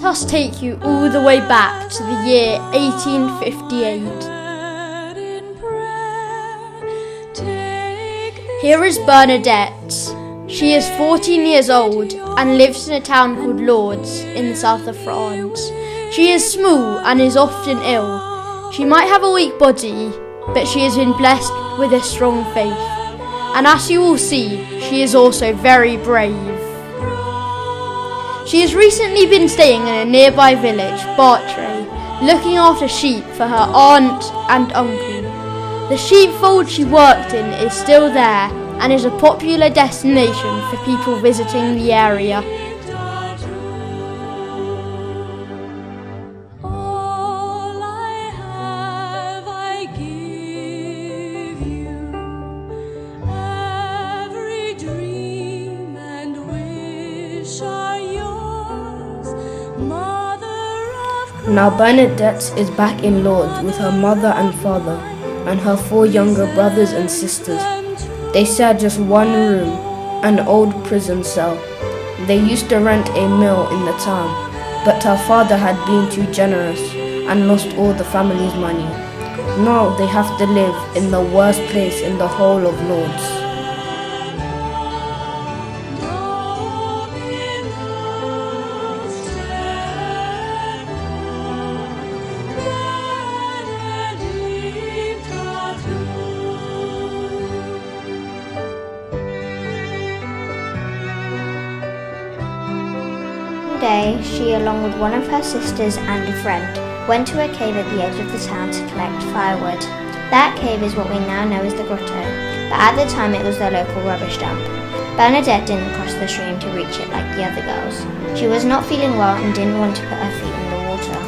Let us take you all the way back to the year 1858. Here is Bernadette. She is 14 years old and lives in a town called Lourdes in the south of France. She is small and is often ill. She might have a weak body, but she has been blessed with a strong faith. And as you will see, she is also very brave. She has recently been staying in a nearby village, Bartray, looking after sheep for her aunt and uncle. The sheepfold she worked in is still there and is a popular destination for people visiting the area. Now Bernadette is back in Lourdes with her mother and father and her 4 younger brothers and sisters. They share just one room, an old prison cell. They used to rent a mill in the town, but her father had been too generous and lost all the family's money. Now they have to live in the worst place in the whole of Lourdes. One day, she, along with one of her sisters and a friend, went to a cave at the edge of the town to collect firewood. That cave is what we now know as the grotto, but at the time it was the local rubbish dump. Bernadette didn't cross the stream to reach it like the other girls. She was not feeling well and didn't want to put her feet in the water.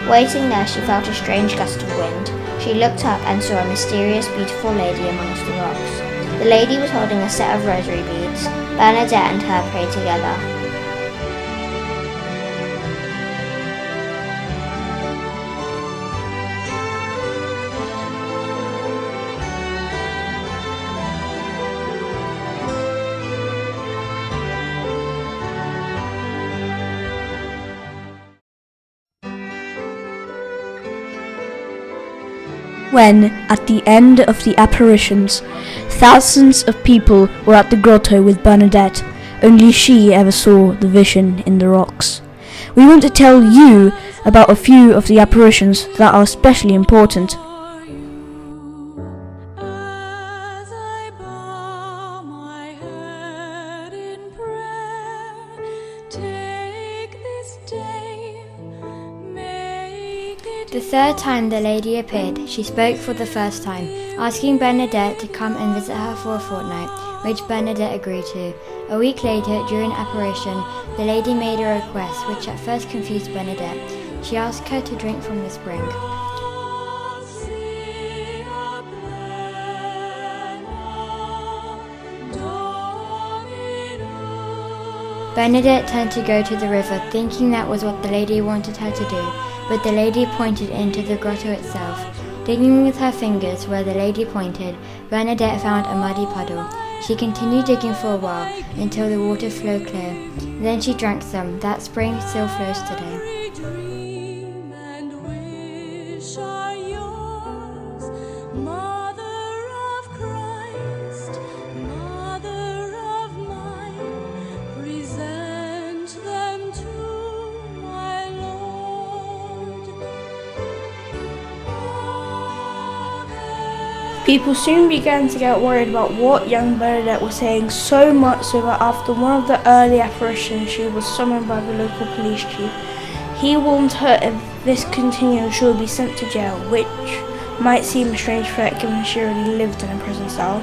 Waiting there, she felt a strange gust of wind. She looked up and saw a mysterious, beautiful lady amongst the rocks. The lady was holding a set of rosary beads. Bernadette and her prayed together. When, at the end of the apparitions, thousands of people were at the grotto with Bernadette, only she ever saw the vision in the rocks. We want to tell you about a few of the apparitions that are especially important. The third time the lady appeared, she spoke for the first time, asking Bernadette to come and visit her for a fortnight, which Bernadette agreed to. A week later, during apparition, the lady made a request which at first confused Bernadette. She asked her to drink from the spring. Bernadette turned to go to the river, thinking that was what the lady wanted her to do, but the lady pointed into the grotto itself. Digging with her fingers where the lady pointed, Bernadette found a muddy puddle. She continued digging for a while until the water flowed clear. Then she drank some. That spring still flows today. People soon began to get worried about what young Bernadette was saying, so much so that after one of the early apparitions she was summoned by the local police chief. He warned her if this continued she would be sent to jail, which might seem a strange threat given she already lived in a prison cell.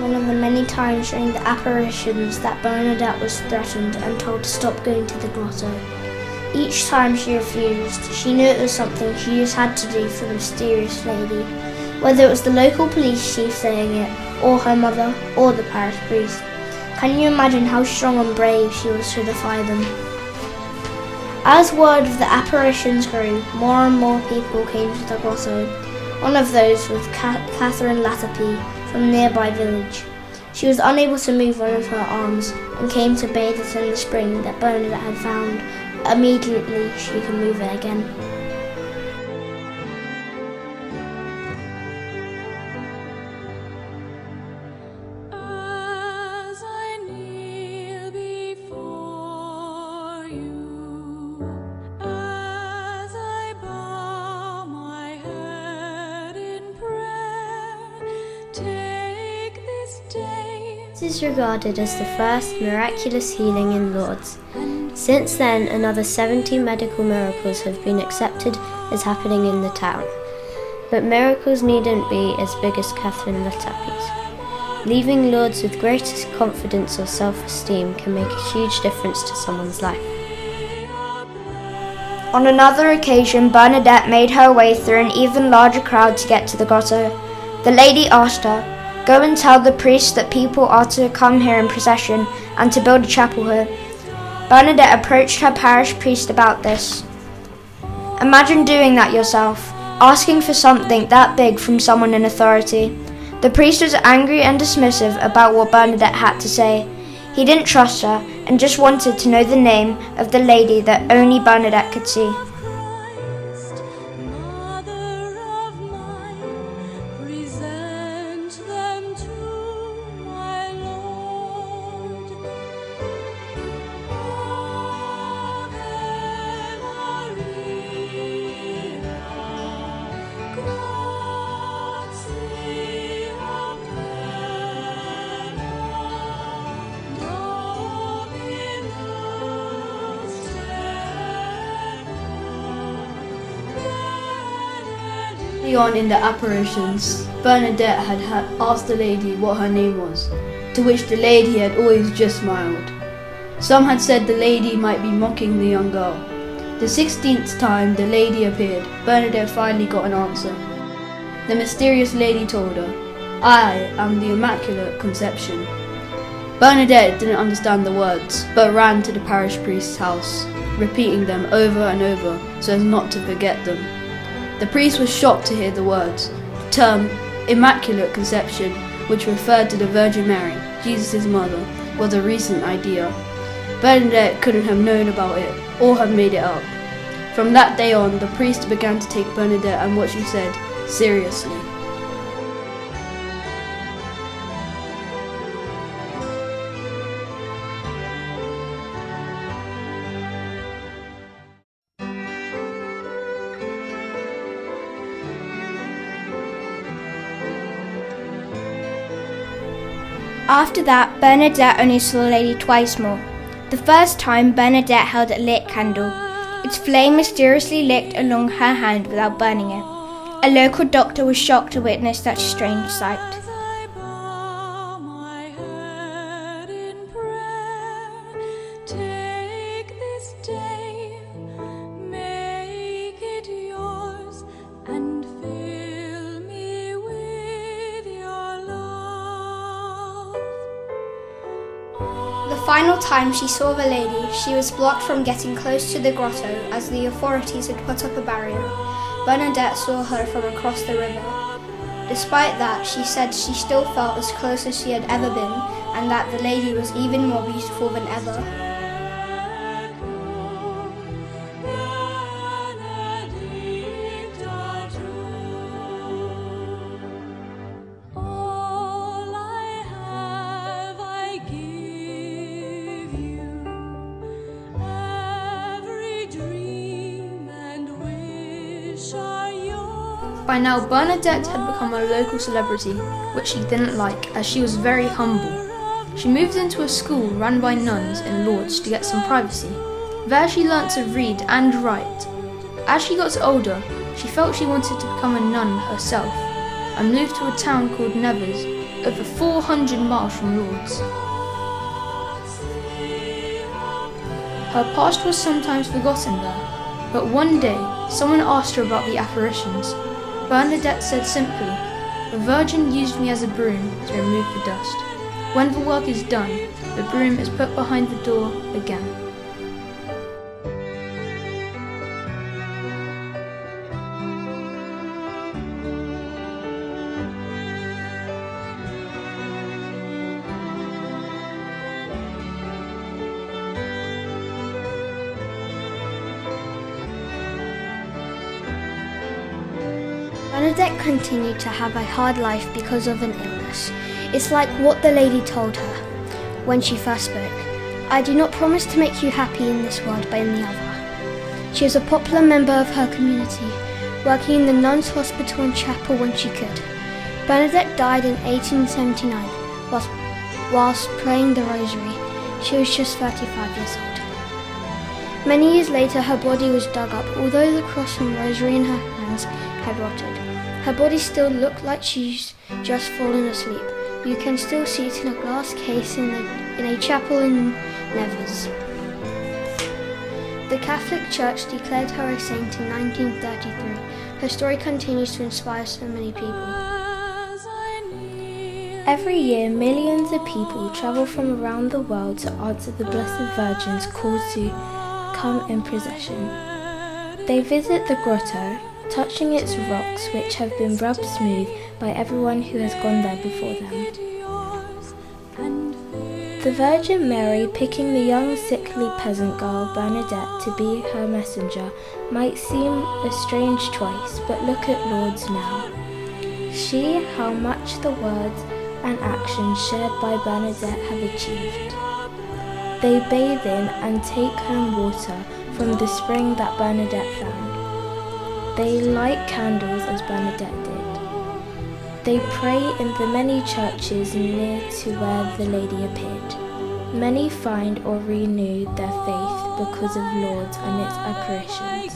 One of the many times during the apparitions that Bernadette was threatened and told to stop going to the grotto. Each time she refused, she knew it was something she just had to do for the mysterious lady, whether it was the local police chief saying it, or her mother, or the parish priest. Can you imagine how strong and brave she was to defy them? As word of the apparitions grew, more and more people came to the grotto. One of those was Catherine Latapy from a nearby village. She was unable to move one of her arms and came to bathe it in the spring that Bernadette had found. Immediately she could move it again. This is regarded as the first miraculous healing in Lourdes. Since then, another 70 medical miracles have been accepted as happening in the town. But miracles needn't be as big as Catherine Latapy's. Leaving Lourdes with greatest confidence or self-esteem can make a huge difference to someone's life. On another occasion, Bernadette made her way through an even larger crowd to get to the grotto. The lady asked her, "Go and tell the priest that people are to come here in procession and to build a chapel here." Bernadette approached her parish priest about this. Imagine doing that yourself, asking for something that big from someone in authority. The priest was angry and dismissive about what Bernadette had to say. He didn't trust her and just wanted to know the name of the lady that only Bernadette could see. Early on in the apparitions, Bernadette had asked the lady what her name was, to which the lady had always just smiled. Some had said the lady might be mocking the young girl. The 16th time the lady appeared, Bernadette finally got an answer. The mysterious lady told her, "I am the Immaculate Conception." Bernadette didn't understand the words, but ran to the parish priest's house, repeating them over and over so as not to forget them. The priest was shocked to hear the words. The term Immaculate Conception, which referred to the Virgin Mary, Jesus' mother, was a recent idea. Bernadette couldn't have known about it or have made it up. From that day on, the priest began to take Bernadette and what she said seriously. After that, Bernadette only saw the lady twice more. The first time, Bernadette held a lit candle. Its flame mysteriously licked along her hand without burning it. A local doctor was shocked to witness such a strange sight. The final time she saw the lady, she was blocked from getting close to the grotto as the authorities had put up a barrier. Bernadette saw her from across the river. Despite that, she said she still felt as close as she had ever been, and that the lady was even more beautiful than ever. By now, Bernadette had become a local celebrity, which she didn't like as she was very humble. She moved into a school run by nuns in Lourdes to get some privacy. There she learnt to read and write. As she got older, she felt she wanted to become a nun herself and moved to a town called Nevers, over 400 miles from Lourdes. Her past was sometimes forgotten there, but one day someone asked her about the apparitions. Bernadette said simply, "The Virgin used me as a broom to remove the dust. When the work is done, the broom is put behind the door again." Bernadette continued to have a hard life because of an illness. It's like what the lady told her when she first spoke. "I do not promise to make you happy in this world, but in the other." She was a popular member of her community, working in the nuns' hospital and chapel when she could. Bernadette died in 1879 whilst praying the rosary. She was just 35 years old. Many years later, her body was dug up, although the cross and rosary in her hands had rotted. Her body still looked like she's just fallen asleep. You can still see it in a glass case in a chapel in Nevers. The Catholic Church declared her a saint in 1933. Her story continues to inspire so many people. Every year, millions of people travel from around the world to answer the Blessed Virgin's call to come in procession. They visit the grotto, touching its rocks which have been rubbed smooth by everyone who has gone there before them. The Virgin Mary picking the young sickly peasant girl Bernadette to be her messenger might seem a strange choice, but look at Lourdes now. See how much the words and actions shared by Bernadette have achieved. They bathe in and take home water from the spring that Bernadette found. They light candles as Bernadette did. They pray in the many churches near to where the lady appeared. Many find or renew their faith because of Lourdes and its apparitions.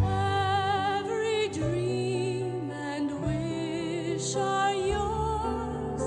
Every dream and wish are yours.